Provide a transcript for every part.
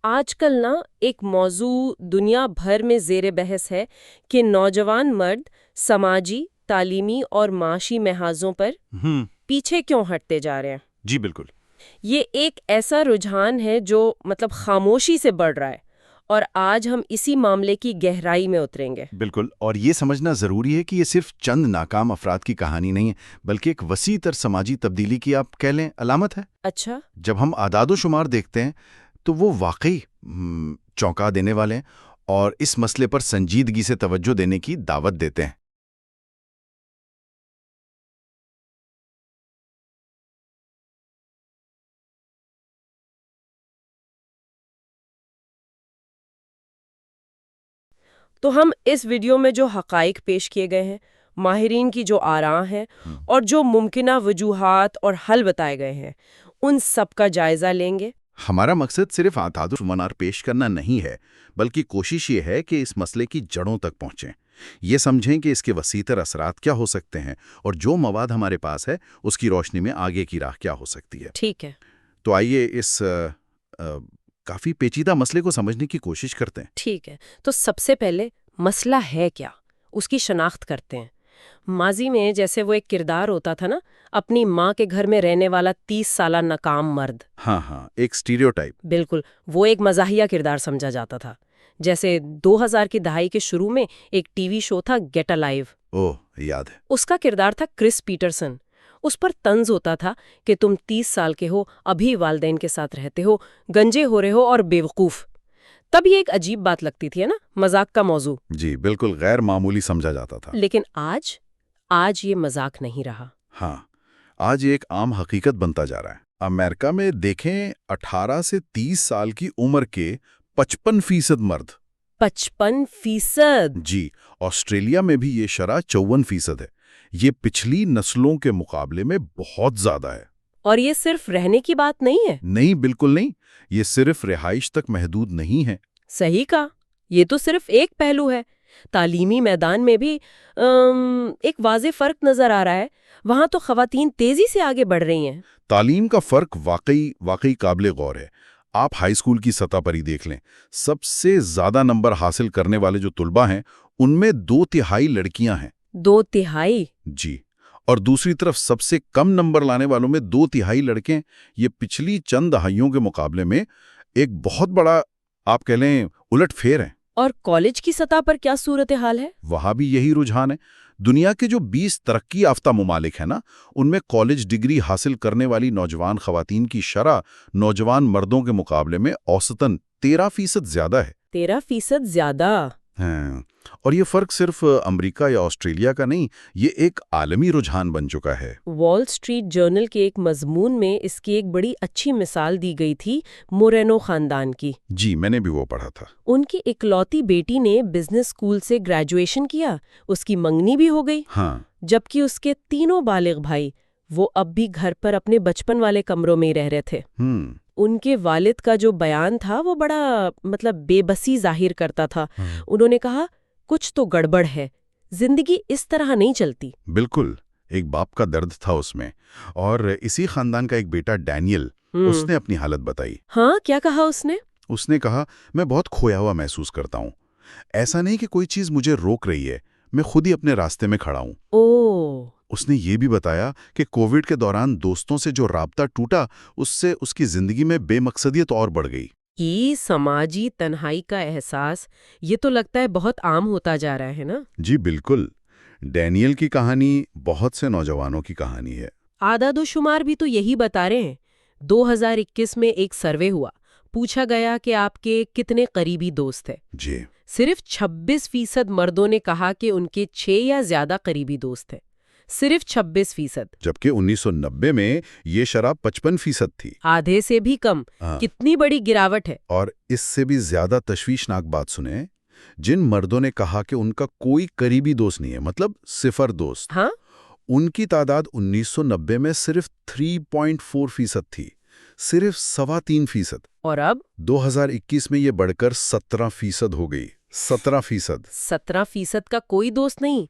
آج کل ایک موضوع دنیا بھر میں زیر بحث ہے کہ نوجوان مرد سماجی، تعلیمی اور معاشی محاذوں پر پیچھے کیوں ہٹتے جا رہے ہیں۔ جی بالکل۔ یہ ایک ایسا رجحان ہے جو خاموشی سے بڑھ رہا ہے، اور آج ہم اسی معاملے کی گہرائی میں اتریں گے۔ بالکل، اور یہ سمجھنا ضروری ہے کہ یہ صرف چند ناکام افراد کی کہانی نہیں ہے، بلکہ ایک وسیع تر سماجی تبدیلی کی آپ کہہ لیں علامت ہے۔ اچھا، جب ہم اعداد و شمار دیکھتے ہیں تو وہ واقعی چونکا دینے والے ہیں اور اس مسئلے پر سنجیدگی سے توجہ دینے کی دعوت دیتے ہیں۔ تو ہم اس ویڈیو میں جو حقائق پیش کیے گئے ہیں، ماہرین کی جو آراء ہیں اور جو ممکنہ وجوہات اور حل بتائے گئے ہیں، ان سب کا جائزہ لیں گے۔ ہمارا مقصد صرف اعداد و شمار پیش کرنا نہیں ہے، بلکہ کوشش یہ ہے کہ اس مسئلے کی جڑوں تک پہنچیں، یہ سمجھیں کہ اس کے وسیع تر اثرات کیا ہو سکتے ہیں اور جو مواد ہمارے پاس ہے اس کی روشنی میں آگے کی راہ کیا ہو سکتی ہے۔ ٹھیک ہے، تو آئیے اس کافی پیچیدہ مسئلے کو سمجھنے کی کوشش کرتے ہیں۔ ٹھیک ہے، تو سب سے پہلے مسئلہ ہے کیا، اس کی شناخت کرتے ہیں۔ ماضی میں جیسے وہ ایک کردار ہوتا تھا اپنی ماں کے گھر میں رہنے والا 30 سالہ ناکام مرد۔ ہاں، ایک سٹیریوٹائپ۔ بالکل، وہ ایک مزاحیہ کردار سمجھا جاتا تھا۔ جیسے 2000 کی دہائی کے شروع میں ایک ٹی وی شو تھا گیٹ اے لائیو۔ یاد ہے۔ اس کا کردار تھا کرس پیٹرسن۔ اس پر طنز ہوتا تھا کہ تم 30 سال کے ہو، ابھی والدین کے ساتھ رہتے ہو، گنجے ہو رہے ہو اور بے وقوف۔ تب یہ ایک عجیب بات لگتی تھی مذاق کا موضوع۔ جی بالکل، غیر معمولی سمجھا جاتا تھا۔ لیکن آج یہ مذاق نہیں رہا۔ ہاں، آج یہ ایک عام حقیقت بنتا جا رہا ہے۔ امریکہ میں دیکھیں، 18 سے 30 سال کی عمر کے 55% مرد۔ 55%؟ جی، آسٹریلیا میں بھی یہ شرح 54% ہے۔ یہ پچھلی نسلوں کے مقابلے میں بہت زیادہ ہے۔ اور یہ صرف رہنے کی بات نہیں ہے۔ نہیں، بالکل نہیں، یہ صرف رہائش تک محدود نہیں ہے۔ صحیح کہا، یہ تو صرف ایک پہلو ہے۔ تعلیمی میدان میں بھی ایک واضح فرق نظر آ رہا ہے۔ وہاں تو خواتین تیزی سے آگے بڑھ رہی ہیں۔ تعلیم کا فرق واقعی قابل غور ہے۔ آپ ہائی اسکول کی سطح پر ہی دیکھ لیں، سب سے زیادہ نمبر حاصل کرنے والے جو طلباء ہیں ان میں 2/3 لڑکیاں ہیں۔ 2/3؟ جی، اور دوسری طرف سب سے کم نمبر لانے والوں میں 2/3 لڑکے ہیں۔ یہ پچھلی چند دہائیوں کے مقابلے میں ایک بہت بڑا، آپ کہہ لیں، الٹ پھیر ہے۔ اور کالج کی سطح پر کیا صورتحال ہے؟ وہاں بھی یہی رجحان ہے۔ دنیا کے جو 20 ترقی یافتہ ممالک ہیں ان میں کالج ڈگری حاصل کرنے والی نوجوان خواتین کی شرح نوجوان مردوں کے مقابلے میں اوسطاً 13% زیادہ ہے۔ 13% زیادہ؟ ہاں، اور یہ فرق صرف امریکہ یا آسٹریلیا کا نہیں، یہ ایک عالمی رجحان بن چکا ہے۔ وال اسٹریٹ جرنل کے ایک مضمون میں اس کی ایک بڑی اچھی مثال دی گئی تھی، مورینو خاندان کی۔ جی، میں نے بھی وہ پڑھا تھا۔ ان کی اکلوتی بیٹی نے بزنس اسکول سے گریجویشن کیا، اس کی منگنی بھی ہو گئی۔ ہاں، جبکہ اس کے تینوں بالغ بھائی وہ اب بھی گھر پر اپنے بچپن والے کمروں میں ہی رہ رہے تھے۔ ان کے والد کا جو بیان تھا وہ بڑا بے بسی ظاہر کرتا تھا۔ انہوں نے کہا، کچھ تو گڑبڑ ہے، زندگی اس طرح نہیں چلتی۔ بالکل، ایک باپ کا درد تھا اس میں۔ اور اسی خاندان کا ایک بیٹا ڈینیل، اس نے اپنی حالت بتائی۔ ہاں، کیا کہا اس نے؟ اس نے کہا، میں بہت کھویا ہوا محسوس کرتا ہوں۔ ایسا نہیں کہ کوئی چیز مجھے روک رہی ہے، میں خود ہی اپنے راستے میں کھڑا ہوں۔ اس نے یہ بھی بتایا کہ کووڈ کے دوران دوستوں سے جو رابطہ ٹوٹا، اس سے اس کی زندگی میں بے مقصدیت اور بڑھ گئی۔ یہ سماجی تنہائی کا احساس، یہ تو لگتا ہے بہت عام ہوتا جا رہا ہے نا؟ جی بالکل، ڈینیل کی کہانی بہت سے نوجوانوں کی کہانی ہے۔ اعداد و شمار بھی تو یہی بتا رہے ہیں۔ 2021 میں ایک سروے ہوا، پوچھا گیا کہ آپ کے کتنے قریبی دوست ہیں۔ جی، صرف 26% مردوں نے کہا کہ ان کے 6 یا زیادہ قریبی دوست ہیں۔ صرف 26%، جبکہ 1990 میں یہ شرح 55% تھی۔ آدھے سے بھی کم۔ کتنی بڑی گراوٹ ہے۔ اور اس سے بھی زیادہ تشویشناک بات سنیں، جن مردوں نے کہا کہ ان کا کوئی قریبی دوست نہیں ہے، مطلب 0 دوست، ہاں، ان کی تعداد 1990 میں صرف 3.4% تھی، صرف 3.25%۔ اور اب 2021 میں یہ بڑھ کر 17% ہو گئی۔ 17%۔ 17% کا کوئی دوست نہیں؟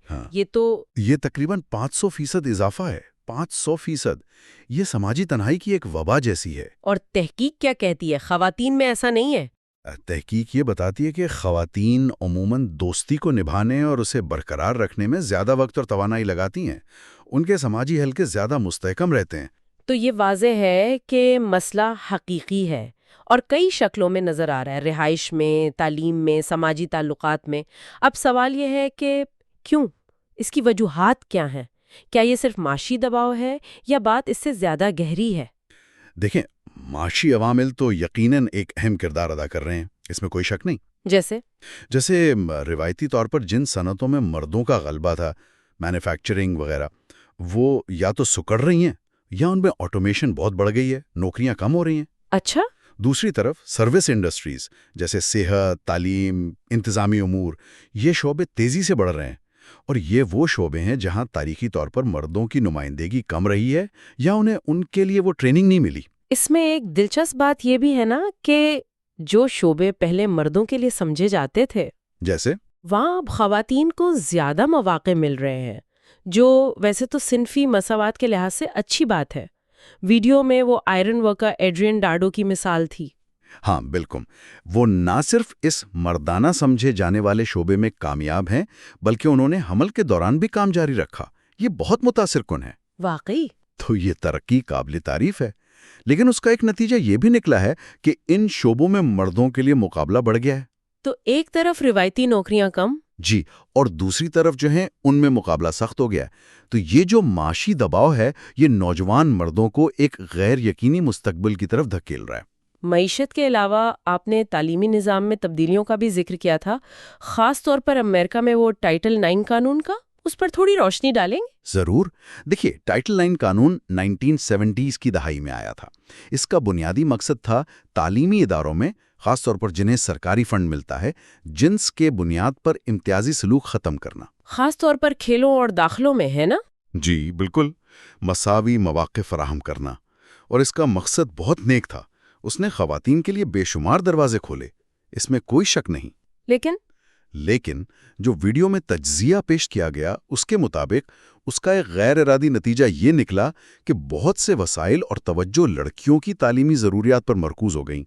یہ تقریباً 500% اضافہ ہے۔ 500%۔ یہ سماجی تنہائی کی ایک وبا جیسی ہے۔ اور تحقیق کیا کہتی ہے؟ خواتین میں ایسا نہیں ہے؟ تحقیق یہ بتاتی ہے کہ خواتین عموماً دوستی کو نبھانے اور اسے برقرار رکھنے میں زیادہ وقت اور توانائی لگاتی ہیں. ان کے سماجی حلقے زیادہ مستحکم رہتے ہیں. تو یہ واضح ہے کہ مسئلہ حقیقی ہے اور کئی شکلوں میں نظر آ رہا ہے، رہائش میں، تعلیم میں، سماجی تعلقات میں. اب سوال یہ ہے کہ کیوں؟ اس کی وجوہات کیا ہیں؟ کیا یہ صرف معاشی دباؤ ہے یا بات اس سے زیادہ گہری ہے؟ دیکھیں، معاشی عوامل تو یقیناً ایک اہم کردار ادا کر رہے ہیں، اس میں کوئی شک نہیں. جیسے روایتی طور پر جن صنعتوں میں مردوں کا غلبہ تھا، مینوفیکچرنگ وغیرہ، وہ یا تو سکڑ رہی ہیں یا ان میں آٹومیشن بہت بڑھ گئی ہے، نوکریاں کم ہو رہی ہیں. اچھا. دوسری طرف سروس انڈسٹریز جیسے صحت، تعلیم، انتظامی امور، یہ شعبے تیزی سے بڑھ رہے ہیں، اور یہ وہ شعبے ہیں جہاں تاریخی طور پر مردوں کی نمائندگی کم رہی ہے یا انہیں ان کے لیے وہ ٹریننگ نہیں ملی. اس میں ایک دلچسپ بات یہ بھی ہے نا کہ جو شعبے پہلے مردوں کے لیے سمجھے جاتے تھے، جیسے وہاں اب خواتین کو زیادہ مواقع مل رہے ہیں، جو ویسے تو صنفی مساوات کے لحاظ سے اچھی بات ہے. ویڈیو میں وہ آئرن ورکر ایڈرین ڈارڈو کی مثال تھی. ہاں بالکل، وہ نہ صرف اس مردانہ سمجھے جانے والے شعبے میں کامیاب ہیں بلکہ انہوں نے حمل کے دوران بھی کام جاری رکھا. یہ بہت متاثر کن ہے. واقعی. تو یہ ترقی قابل تعریف ہے، لیکن اس کا ایک نتیجہ یہ بھی نکلا ہے کہ ان شعبوں میں مردوں کے لیے مقابلہ بڑھ گیا ہے. تو ایک طرف روایتی نوکریاں کم، جی، اور دوسری طرف جو ہیں ان میں مقابلہ سخت ہو گیا ہے. تو یہ جو معاشی دباؤ ہے یہ نوجوان مردوں کو ایک غیر یقینی مستقبل کی طرف دھکیل رہا ہے. معیشت کے علاوہ آپ نے تعلیمی نظام میں تبدیلیوں کا بھی ذکر کیا تھا، خاص طور پر امریکہ میں وہ ٹائٹل 9 قانون کا. اس پر تھوڑی روشنی ڈالیں گے؟ ضرور. دیکھیے، ٹائٹل 9 قانون 1970s کی دہائی میں آیا تھا. اس کا بنیادی مقصد تھا تعلیمی اداروں میں، خاص طور پر جنہیں سرکاری فنڈ ملتا ہے، جنس کے بنیاد پر امتیازی سلوک ختم کرنا. خاص طور پر کھیلوں اور داخلوں میں، ہے نا؟ جی بالکل، مساوی مواقع فراہم کرنا. اور اس کا مقصد بہت نیک تھا. اس نے خواتین کے لیے بے شمار دروازے کھولے، اس میں کوئی شک نہیں. لیکن جو ویڈیو میں تجزیہ پیش کیا گیا اس کے مطابق اس کا ایک غیر ارادی نتیجہ یہ نکلا کہ بہت سے وسائل اور توجہ لڑکیوں کی تعلیمی ضروریات پر مرکوز ہو گئیں،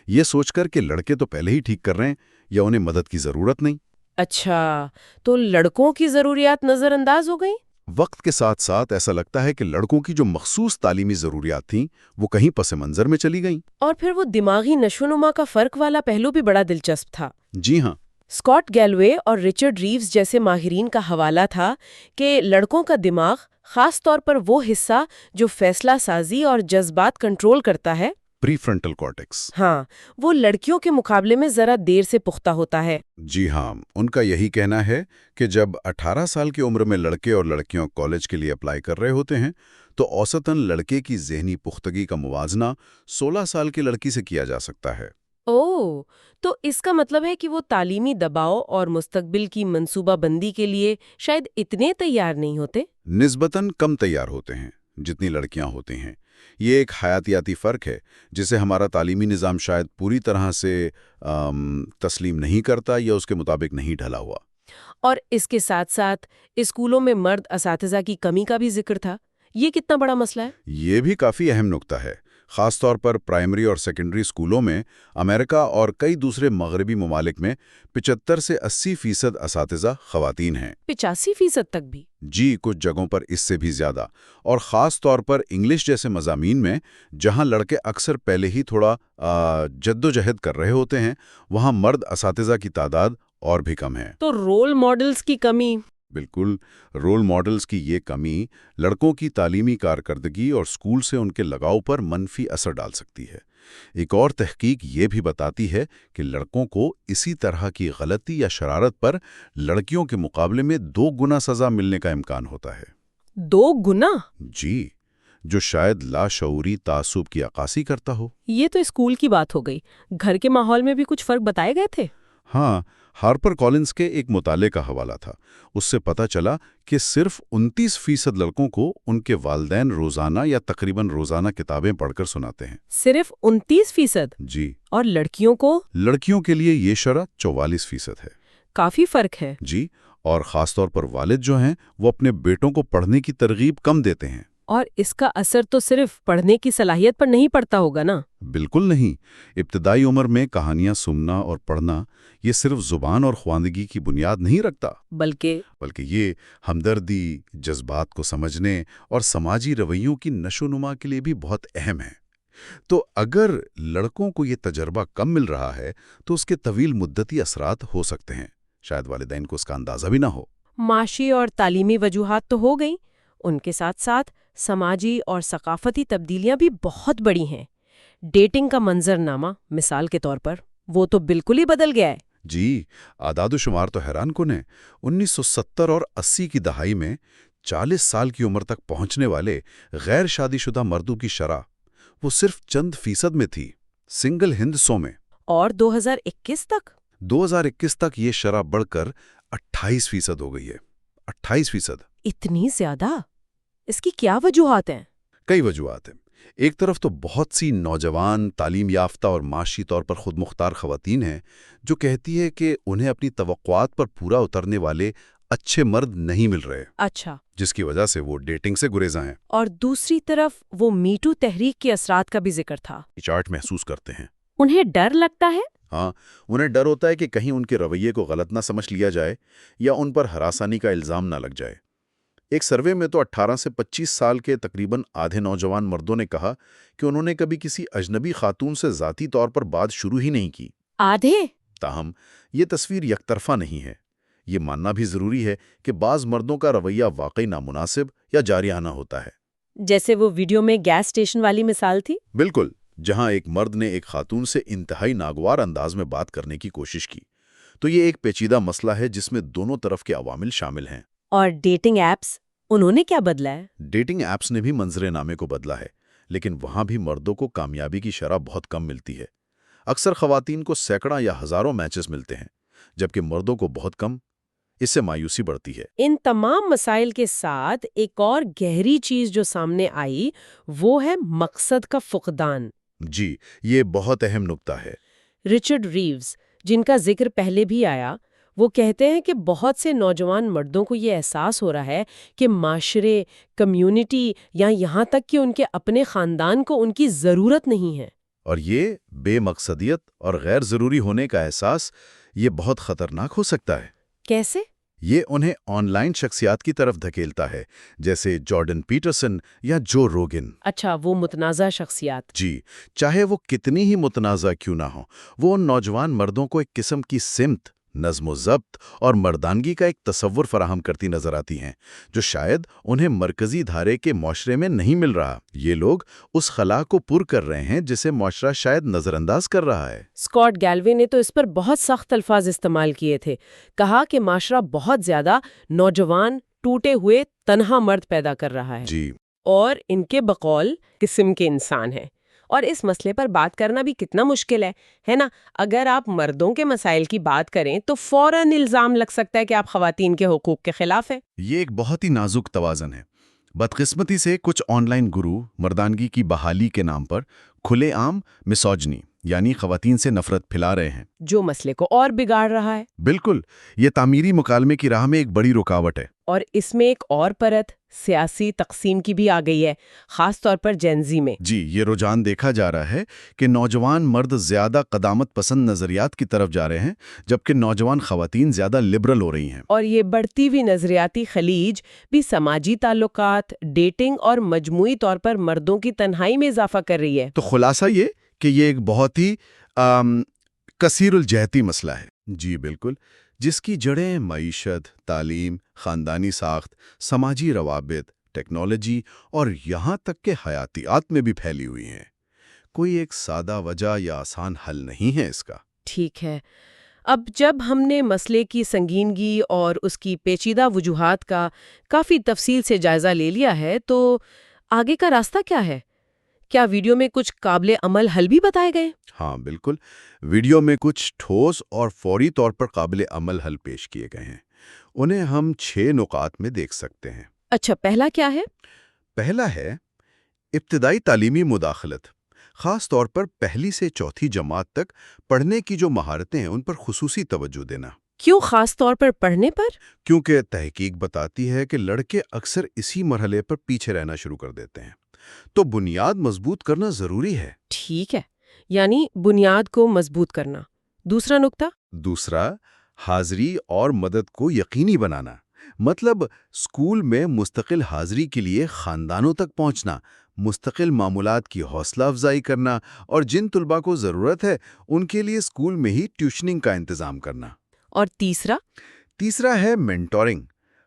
یہ سوچ کر کہ لڑکے تو پہلے ہی ٹھیک کر رہے ہیں یا انہیں مدد کی ضرورت نہیں. اچھا، تو لڑکوں کی ضروریات نظر انداز ہو گئیں؟ وقت کے ساتھ ساتھ ایسا لگتا ہے کہ لڑکوں کی جو مخصوص تعلیمی ضروریات تھیں وہ کہیں پس منظر میں چلی گئیں. اور پھر وہ دماغی نشوونما کا فرق والا پہلو بھی بڑا دلچسپ تھا. جی ہاں. اسکاٹ گیلوے اور رچرڈ ریوز جیسے ماہرین کا حوالہ تھا کہ لڑکوں کا دماغ، خاص طور پر وہ حصہ جو فیصلہ سازی اور جذبات کنٹرول کرتا ہے، پری فرنٹل کارٹیکس، ہاں، وہ لڑکیوں کے مقابلے میں ذرا دیر سے پختہ ہوتا ہے. جی ہاں، ان کا یہی کہنا ہے کہ جب 18 سال کی عمر میں لڑکے اور لڑکیاں کالج کے لیے اپلائی کر رہے ہوتے ہیں تو اوسطاً لڑکے کی ذہنی پختگی کا موازنہ 16 سال کی لڑکی سے کیا جا سکتا ہے. تو اس کا مطلب ہے کہ وہ تعلیمی دباؤ اور مستقبل کی منصوبہ بندی کے لیے شاید اتنے تیار نہیں ہوتے. نسبتاً کم تیار ہوتے ہیں جتنی لڑکیاں ہوتی ہیں. یہ ایک حیاتیاتی فرق ہے جسے ہمارا تعلیمی نظام شاید پوری طرح سے تسلیم نہیں کرتا یا اس کے مطابق نہیں ڈھلا ہوا. اور اس کے ساتھ ساتھ اسکولوں میں مرد اساتذہ کی کمی کا بھی ذکر تھا. یہ کتنا بڑا مسئلہ ہے؟ یہ بھی کافی اہم نکتہ ہے. خاص طور پر پرائمری اور سیکنڈری اسکولوں میں امریکہ اور کئی دوسرے مغربی ممالک میں 75 سے 80% اساتذہ خواتین ہیں. 85% تک بھی؟ جی، کچھ جگہوں پر اس سے بھی زیادہ. اور خاص طور پر انگلش جیسے مضامین میں جہاں لڑکے اکثر پہلے ہی تھوڑا جدوجہد کر رہے ہوتے ہیں، وہاں مرد اساتذہ کی تعداد اور بھی کم ہے. تو رول ماڈلز کی کمی؟ بالکل، رول ماڈلز کی یہ کمی لڑکوں کی تعلیمی کارکردگی اور اسکول سے ان کے لگاؤ پر منفی اثر ڈال سکتی ہے. ایک اور تحقیق یہ بھی بتاتی ہے کہ لڑکوں کو اسی طرح کی غلطی یا شرارت پر لڑکیوں کے مقابلے میں 2 گنا سزا ملنے کا امکان ہوتا ہے. 2 گنا؟ جی، جو شاید لاشعوری تعصب کی عکاسی کرتا ہو. یہ تو اسکول کی بات ہو گئی. گھر کے ماحول میں بھی کچھ فرق بتائے گئے تھے؟ ہاں، ہارپر کالنز کے ایک مطالعے کا حوالہ تھا. اس سے پتہ چلا کہ صرف 29% لڑکوں کو ان کے والدین روزانہ یا تقریباً روزانہ کتابیں پڑھ کر سناتے ہیں. صرف 29%؟ جی. اور لڑکیوں کو؟ لڑکیوں کے لیے یہ شرح 44% ہے. کافی فرق ہے. جی، اور خاص طور پر والد جو ہیں وہ اپنے بیٹوں کو پڑھنے کی ترغیب کم دیتے ہیں. اور اس کا اثر تو صرف پڑھنے کی صلاحیت پر نہیں پڑتا ہوگا نا؟ بالکل نہیں۔ ابتدائی عمر میں کہانیاں سننا اور پڑھنا یہ صرف زبان اور خواندگی کی بنیاد نہیں رکھتا، بلکہ یہ ہمدردی، جذبات کو سمجھنے اور سماجی رویوں کی نشو و نما کے لیے بھی بہت اہم ہے۔ تو اگر لڑکوں کو یہ تجربہ کم مل رہا ہے تو اس کے طویل مدتی اثرات ہو سکتے ہیں، شاید والدین کو اس کا اندازہ بھی نہ ہو۔ معاشی اور تعلیمی وجوہات تو ہو گئیں، ان کے ساتھ ساتھ سماجی اور ثقافتی تبدیلیاں بھی بہت بڑی ہیں۔ ڈیٹنگ کا منظرنامہ مثال کے طور پر وہ تو بالکل ہی بدل گیا ہے۔ جی، اعداد و شمار تو حیران کن ہیں۔ 1970 اور 80 کی دہائی میں 40 سال کی عمر تک پہنچنے والے غیر شادی شدہ مردوں کی شرح وہ صرف چند فیصد میں تھی، سنگل ہندسوں میں۔ اور 2021 تک یہ شرح بڑھ کر 28% ہو گئی ہے۔ 28%! اتنی زیادہ؟ اس کی کیا وجوہات ہیں؟ کئی وجوہات ہیں۔ ایک طرف تو بہت سی نوجوان، تعلیم یافتہ اور معاشی طور پر خود مختار خواتین ہیں جو کہتی ہے کہ انہیں اپنی توقعات پر پورا اترنے والے اچھے مرد نہیں مل رہے۔ اچھا۔ جس کی وجہ سے وہ ڈیٹنگ سے گریزاں ہیں۔ اور دوسری طرف وہ میٹو تحریک کے اثرات کا بھی ذکر تھا۔ چارٹ محسوس کرتے ہیں۔ انہیں ڈر لگتا ہے؟ ہاں، انہیں ڈر ہوتا ہے کہ کہیں ان کے رویے کو غلط نہ سمجھ لیا جائے یا ان پر ہراسانی کا الزام نہ لگ جائے۔ ایک سروے میں تو 18 سے 25 سال کے تقریباً آدھے نوجوان مردوں نے کہا کہ انہوں نے کبھی کسی اجنبی خاتون سے ذاتی طور پر بات شروع ہی نہیں کی۔ آدھے؟ تاہم یہ تصویر یک طرفہ نہیں ہے۔ یہ ماننا بھی ضروری ہے کہ بعض مردوں کا رویہ واقعی نامناسب یا جارحانہ ہوتا ہے۔ جیسے وہ ویڈیو میں گیس اسٹیشن والی مثال تھی؟ بالکل، جہاں ایک مرد نے ایک خاتون سے انتہائی ناگوار انداز میں بات کرنے کی کوشش کی۔ تو یہ ایک پیچیدہ مسئلہ ہے جس میں دونوں طرف کے عوامل شامل ہیں۔ اور ڈیٹنگ ایپس، انہوں نے کیا بدلا ہے؟ ڈیٹنگ ایپس نے بھی منظرنامے کو بدلا ہے، لیکن وہاں بھی مردوں کو کامیابی کی شرح بہت کم ملتی ہے۔ اکثر خواتین کو سینکڑوں یا ہزاروں میچز ملتے ہیں، جبکہ مردوں کو بہت کم۔ اس سے مایوسی بڑھتی ہے۔ ان تمام مسائل کے ساتھ ایک اور گہری چیز جو سامنے آئی وہ ہے مقصد کا فقدان۔ جی، یہ بہت اہم نکتہ ہے۔ رچرڈ ریوز، جن کا ذکر پہلے بھی آیا، وہ کہتے ہیں کہ بہت سے نوجوان مردوں کو یہ احساس ہو رہا ہے کہ معاشرے، کمیونٹی یا یہاں تک کہ ان کے اپنے خاندان کو ان کی ضرورت نہیں ہے۔ اور یہ بے مقصدیت اور غیر ضروری ہونے کا احساس یہ بہت خطرناک ہو سکتا ہے۔ کیسے؟ یہ انہیں آن لائن شخصیات کی طرف دھکیلتا ہے، جیسے جارڈن پیٹرسن یا جو روگن۔ اچھا، وہ متنازع شخصیات۔ جی، چاہے وہ کتنی ہی متنازع کیوں نہ ہو، وہ ان نوجوان مردوں کو ایک قسم کی سمت، نظم و ضبط اور مردانگی کا ایک تصور فراہم کرتی نظر آتی ہیں، جو شاید انہیں مرکزی دھارے کے معاشرے میں نہیں مل رہا۔ یہ لوگ اس خلا کو پر کر رہے ہیں جسے معاشرہ شاید نظر انداز کر رہا ہے۔ اسکاٹ گیلوے نے تو اس پر بہت سخت الفاظ استعمال کیے تھے، کہا کہ معاشرہ بہت زیادہ نوجوان، ٹوٹے ہوئے، تنہا مرد پیدا کر رہا ہے، جی، اور ان کے بقول قسم کے انسان ہیں۔ اور اس مسئلے پر بات کرنا بھی کتنا مشکل ہے نا؟ اگر آپ مردوں کے مسائل کی بات کریں تو فوراً الزام لگ سکتا ہے کہ آپ خواتین کے حقوق کے خلاف ہیں۔ یہ ایک بہت ہی نازک توازن ہے۔ بدقسمتی سے کچھ آن لائن گرو مردانگی کی بحالی کے نام پر کھلے عام مسوجنی یعنی خواتین سے نفرت پھیلا رہے ہیں، جو مسئلے کو اور بگاڑ رہا ہے۔ بالکل، یہ تعمیری مکالمے کی راہ میں ایک بڑی رکاوٹ ہے۔ اور اس میں ایک اور پرت سیاسی تقسیم کی بھی آ گئی ہے، خاص طور پر جین زی میں۔ جی، یہ رجحان دیکھا جا رہا ہے کہ نوجوان مرد زیادہ قدامت پسند نظریات کی طرف جا رہے ہیں، جبکہ نوجوان خواتین زیادہ لبرل ہو رہی ہیں۔ اور یہ بڑھتی ہوئی نظریاتی خلیج بھی سماجی تعلقات، ڈیٹنگ اور مجموعی طور پر مردوں کی تنہائی میں اضافہ کر رہی ہے۔ تو خلاصہ یہ کہ یہ ایک بہت ہی کثیر الجہتی مسئلہ ہے۔ جی بالکل، جس کی جڑیں معیشت، تعلیم، خاندانی ساخت، سماجی روابط، ٹیکنالوجی اور یہاں تک کہ حیاتیات میں بھی پھیلی ہوئی ہیں۔ کوئی ایک سادہ وجہ یا آسان حل نہیں ہے اس کا۔ ٹھیک ہے، اب جب ہم نے مسئلے کی سنگینی اور اس کی پیچیدہ وجوہات کا کافی تفصیل سے جائزہ لے لیا ہے تو آگے کا راستہ کیا ہے؟ کیا ویڈیو میں کچھ قابل عمل حل بھی بتائے گئے؟ ہاں بالکل، ویڈیو میں کچھ ٹھوس اور فوری طور پر قابل عمل حل پیش کیے گئے ہیں۔ انہیں ہم 6 نکات میں دیکھ سکتے ہیں۔ اچھا، پہلا کیا ہے؟ پہلا ہے ابتدائی تعلیمی مداخلت، خاص طور پر پہلی سے چوتھی جماعت تک پڑھنے کی جو مہارتیں ہیں ان پر خصوصی توجہ دینا۔ کیوں خاص طور پر پڑھنے پر؟ کیونکہ تحقیق بتاتی ہے کہ لڑکے اکثر اسی مرحلے پر پیچھے رہنا شروع کر دیتے ہیں، تو بنیاد مضبوط کرنا ضروری ہے۔ ٹھیک ہے، یعنی بنیاد کو مضبوط کرنا۔ دوسرا نقطہ؟ دوسرا، حاضری اور مدد کو یقینی بنانا، مطلب اسکول میں مستقل حاضری کے لیے خاندانوں تک پہنچنا، مستقل معمولات کی حوصلہ افزائی کرنا، اور جن طلباء کو ضرورت ہے ان کے لیے اسکول میں ہی ٹیوشننگ کا انتظام کرنا۔ اور تیسرا؟ تیسرا ہے مینٹورنگ،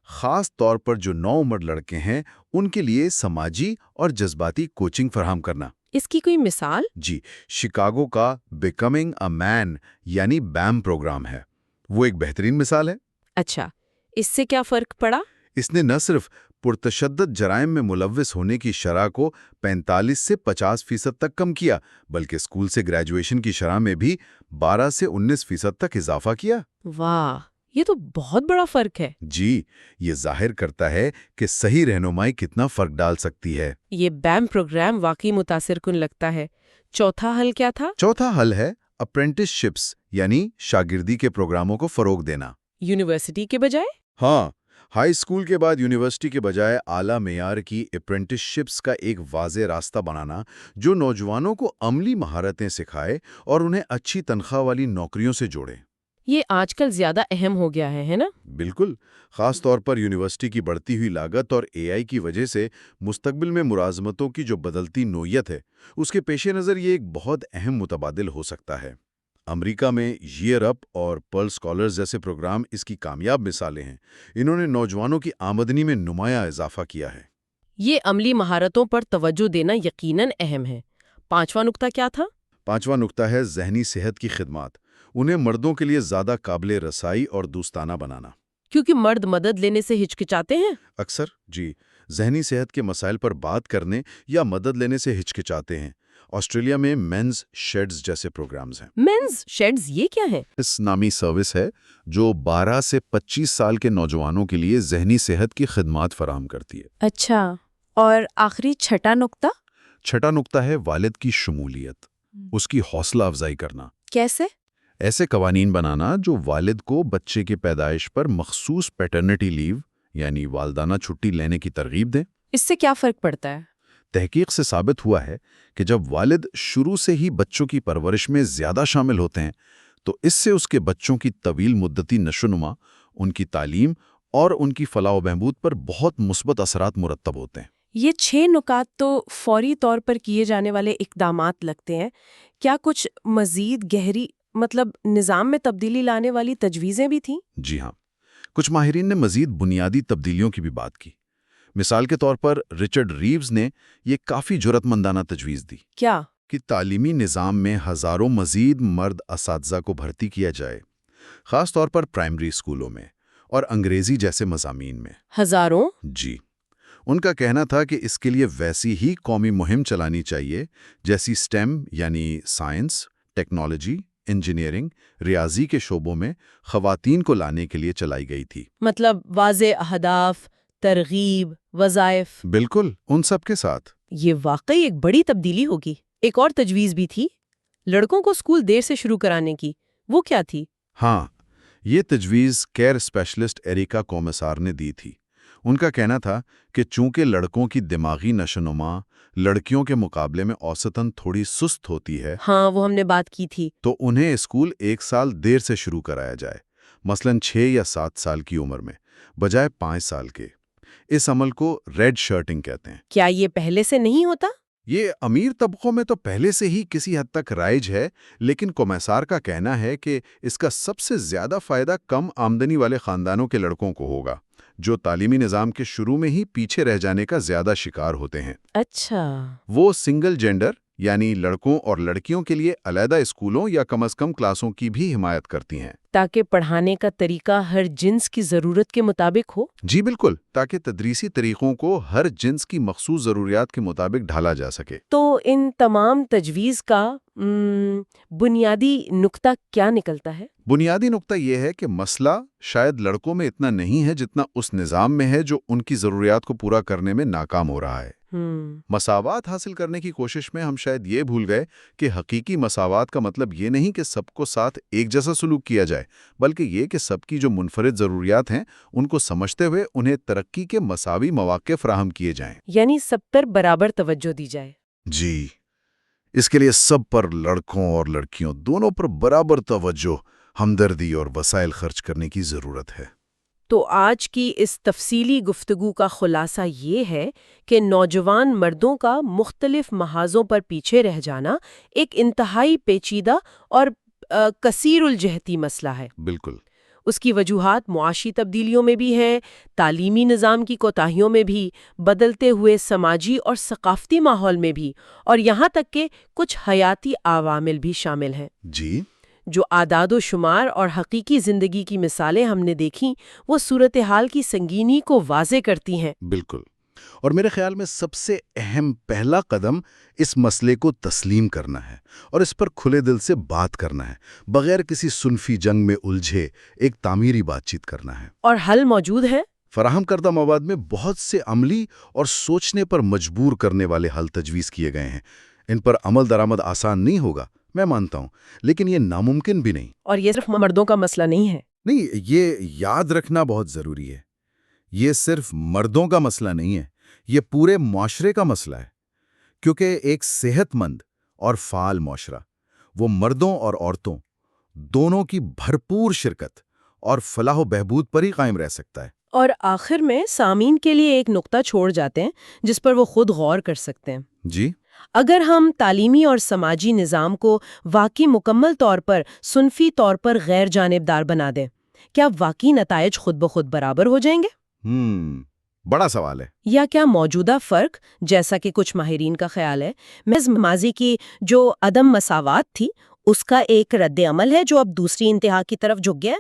خاص طور پر جو نوعمر لڑکے ہیں ان کے لیے سماجی اور جذباتی کوچنگ فراہم کرنا۔ اس کی کوئی مثال؟ جی، شکاگو کا بیکمنگ اے مین یعنی بیم پروگرام ہے، وہ ایک بہترین مثال ہے۔ اچھا، اس سے کیا فرق پڑا؟ اس نے نہ صرف پرتشدد جرائم میں ملوث ہونے کی شرح کو 45 سے 50% تک کم کیا، بلکہ اسکول سے گریجویشن کی شرح میں بھی 12 سے 19% تک اضافہ کیا۔ واہ، یہ تو بہت بڑا فرق ہے۔ جی، یہ ظاہر کرتا ہے کہ صحیح رہنمائی کتنا فرق ڈال سکتی ہے۔ یہ بیم پروگرام واقعی متاثر کن لگتا ہے۔ چوتھا حل کیا تھا؟ چوتھا حل ہے اپرینٹس شپس یعنی شاگردی کے پروگراموں کو فروغ دینا۔ یونیورسٹی کے بجائے؟ ہاں، ہائی اسکول کے بعد یونیورسٹی کے بجائے اعلیٰ معیار کی اپرینٹس شپس کا ایک واضح راستہ بنانا جو نوجوانوں کو عملی مہارتیں سکھائے اور انہیں اچھی تنخواہ والی نوکریوں سے جوڑے۔ یہ آج کل زیادہ اہم ہو گیا ہے نا؟ بالکل، خاص طور پر یونیورسٹی کی بڑھتی ہوئی لاگت اور AI کی وجہ سے مستقبل میں ملازمتوں کی جو بدلتی نوعیت ہے، اس کے پیش نظر یہ ایک بہت اہم متبادل ہو سکتا ہے۔ امریکہ میں ایئر اپ اور پرل اسکالرز جیسے پروگرام اس کی کامیاب مثالیں ہیں۔ انہوں نے نوجوانوں کی آمدنی میں نمایاں اضافہ کیا ہے۔ یہ عملی مہارتوں پر توجہ دینا یقیناً اہم ہے۔ پانچواں نقطہ کیا تھا؟ پانچواں نقطہ ہے ذہنی صحت کی خدمات، انہیں مردوں کے لیے زیادہ قابل رسائی اور دوستانہ بنانا۔ کیونکہ مرد مدد لینے سے ہچکچاتے ہیں؟ اکثر جی، ذہنی صحت کے مسائل پر بات کرنے یا مدد لینے سے ہچکچاتے ہیں۔ آسٹریلیا میں مینز شیڈز جیسے پروگرامز ہیں۔ مینز شیڈز یہ کیا ہے؟ اس نامی سروس ہے جو 12 سے 25 سال کے نوجوانوں کے لیے ذہنی صحت کی خدمات فراہم کرتی ہے۔ اچھا، اور آخری چھٹا نقطہ؟ چھٹا نقطہ ہے والد کی شمولیت، اس کی حوصلہ افزائی کرنا۔ کیسے؟ ایسے قوانین بنانا جو والد کو بچے کی پیدائش پر مخصوص پیٹرنٹی لیو یعنی والدانہ چھٹی لینے کی ترغیب دیں۔ اس سے کیا فرق پڑتا ہے؟ تحقیق سے ثابت ہوا ہے کہ جب والد شروع سے ہی بچوں کی پرورش میں زیادہ شامل ہوتے ہیں تو اس سے اس کے بچوں کی طویل مدتی نشوونما، ان کی تعلیم اور ان کی فلاح و بہبود پر بہت مثبت اثرات مرتب ہوتے ہیں۔ یہ 6 نکات تو فوری طور پر کیے جانے والے اقدامات لگتے ہیں۔ کیا کچھ مزید گہری نظام میں تبدیلی لانے والی تجویزیں بھی تھیں؟ جی ہاں، کچھ ماہرین نے مزید بنیادی تبدیلیوں کی بھی بات کی۔ مثال کے طور پر رچرڈ ریوز نے یہ کافی جرأت مندانہ تجویز دی کیا؟ کہ تعلیمی نظام میں ہزاروں مزید مرد اساتذہ کو بھرتی کیا جائے، خاص طور پر پرائمری اسکولوں میں اور انگریزی جیسے مضامین میں۔ ہزاروں؟ جی، ان کا کہنا تھا کہ اس کے لیے ویسی ہی قومی مہم چلانی چاہیے جیسی STEM یعنی سائنس، ٹیکنالوجی، انجینئرنگ، ریاضی کے شعبوں میں خواتین کو لانے کے لیے چلائی گئی تھی۔ مطلب واضح اہداف، ترغیب، وظائف۔ بالکل، ان سب کے ساتھ۔ یہ واقعی ایک بڑی تبدیلی ہوگی۔ ایک اور تجویز بھی تھی، لڑکوں کو اسکول دیر سے شروع کرانے کی۔ وہ کیا تھی؟ ہاں، یہ تجویز کیئر اسپیشلسٹ ایریکا کومسار نے دی تھی۔ ان کا کہنا تھا کہ چونکہ لڑکوں کی دماغی نشوونما لڑکیوں کے مقابلے میں اوسطاً تھوڑی سست ہوتی ہے، ہاں، وہ ہم نے بات کی تھی، تو انہیں اسکول 1 سال دیر سے شروع کرایا جائے، مثلاً 6 یا 7 سال کی عمر میں، بجائے 5 سال کے۔ اس عمل کو ریڈ شرٹنگ کہتے ہیں۔ کیا یہ پہلے سے نہیں ہوتا؟ یہ امیر طبقوں میں تو پہلے سے ہی کسی حد تک رائج ہے، لیکن کومسار کا کہنا ہے کہ اس کا سب سے زیادہ فائدہ کم آمدنی والے خاندانوں کے لڑکوں کو ہوگا، جو تعلیمی نظام کے شروع میں ہی پیچھے رہ جانے کا زیادہ شکار ہوتے ہیں۔ اچھا، وہ سنگل جینڈر یعنی لڑکوں اور لڑکیوں کے لیے علیحدہ اسکولوں یا کم از کم کلاسوں کی بھی حمایت کرتی ہیں، تاکہ پڑھانے کا طریقہ ہر جنس کی ضرورت کے مطابق ہو۔ جی بالکل، تاکہ تدریسی طریقوں کو ہر جنس کی مخصوص ضروریات کے مطابق ڈھالا جا سکے۔ تو ان تمام تجویز کا بنیادی نقطہ کیا نکلتا ہے؟ بنیادی نقطہ یہ ہے کہ مسئلہ شاید لڑکوں میں اتنا نہیں ہے جتنا اس نظام میں ہے جو ان کی ضروریات کو پورا کرنے میں ناکام ہو رہا ہے۔ مساوات حاصل کرنے کی کوشش میں ہم شاید یہ بھول گئے کہ حقیقی مساوات کا مطلب یہ نہیں کہ سب کو ساتھ ایک جیسا سلوک کیا جائے، بلکہ یہ کہ سب کی جو منفرد ضروریات ہیں ان کو سمجھتے ہوئے انہیں ترقی کے مساوی مواقع فراہم کیے جائیں، یعنی سب پر برابر توجہ دی جائے۔ جی، اس کے لیے سب پر، لڑکوں اور لڑکیوں دونوں پر برابر توجہ، ہمدردی اور وسائل خرچ کرنے کی ضرورت ہے۔ تو آج کی اس تفصیلی گفتگو کا خلاصہ یہ ہے کہ نوجوان مردوں کا مختلف محاذوں پر پیچھے رہ جانا ایک انتہائی پیچیدہ اور کثیر الجہتی مسئلہ ہے۔ بالکل۔ اس کی وجوہات معاشی تبدیلیوں میں بھی ہیں، تعلیمی نظام کی کوتاہیوں میں بھی، بدلتے ہوئے سماجی اور ثقافتی ماحول میں بھی، اور یہاں تک کہ کچھ حیاتی عوامل بھی شامل ہیں۔ جی، جو اعداد و شمار اور حقیقی زندگی کی مثالیں ہم نے دیکھیں وہ صورتحال کی سنگینی کو واضح کرتی ہیں۔ بالکل، اور میرے خیال میں سب سے اہم پہلا قدم اس مسئلے کو تسلیم کرنا ہے اور اس پر کھلے دل سے بات کرنا ہے، بغیر کسی صنفی جنگ میں الجھے ایک تعمیری بات چیت کرنا ہے۔ اور حل موجود ہے۔ فراہم کردہ مواد میں بہت سے عملی اور سوچنے پر مجبور کرنے والے حل تجویز کیے گئے ہیں۔ ان پر عمل درآمد آسان نہیں ہوگا، میں مانتا ہوں، لیکن یہ ناممکن بھی نہیں۔ اور یہ صرف مردوں کا مسئلہ نہیں ہے۔ نہیں، یہ یاد رکھنا بہت ضروری ہے، یہ صرف مردوں کا مسئلہ نہیں ہے، یہ پورے معاشرے کا مسئلہ ہے، کیونکہ ایک صحت مند اور فعال معاشرہ وہ مردوں اور عورتوں دونوں کی بھرپور شرکت اور فلاح و بہبود پر ہی قائم رہ سکتا ہے۔ اور آخر میں سامعین کے لیے ایک نقطہ چھوڑ جاتے ہیں جس پر وہ خود غور کر سکتے ہیں۔ جی، اگر ہم تعلیمی اور سماجی نظام کو واقعی مکمل طور پر صنفی طور پر غیر جانبدار بنا دیں، کیا واقعی نتائج خود بخود برابر ہو جائیں گے؟ بڑا سوال ہے۔ یا کیا موجودہ فرق، جیسا کہ کچھ ماہرین کا خیال ہے، محض ماضی کی جو عدم مساوات تھی اس کا ایک رد عمل ہے جو اب دوسری انتہا کی طرف جھک گیا؟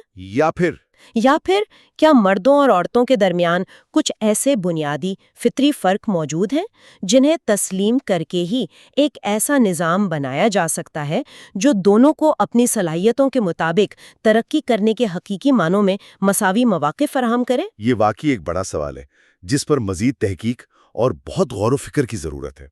یا پھر کیا مردوں اور عورتوں کے درمیان کچھ ایسے بنیادی فطری فرق موجود ہیں جنہیں تسلیم کر کے ہی ایک ایسا نظام بنایا جا سکتا ہے جو دونوں کو اپنی صلاحیتوں کے مطابق ترقی کرنے کے حقیقی معنوں میں مساوی مواقع فراہم کرے؟ یہ واقعی ایک بڑا سوال ہے جس پر مزید تحقیق اور بہت غور و فکر کی ضرورت ہے۔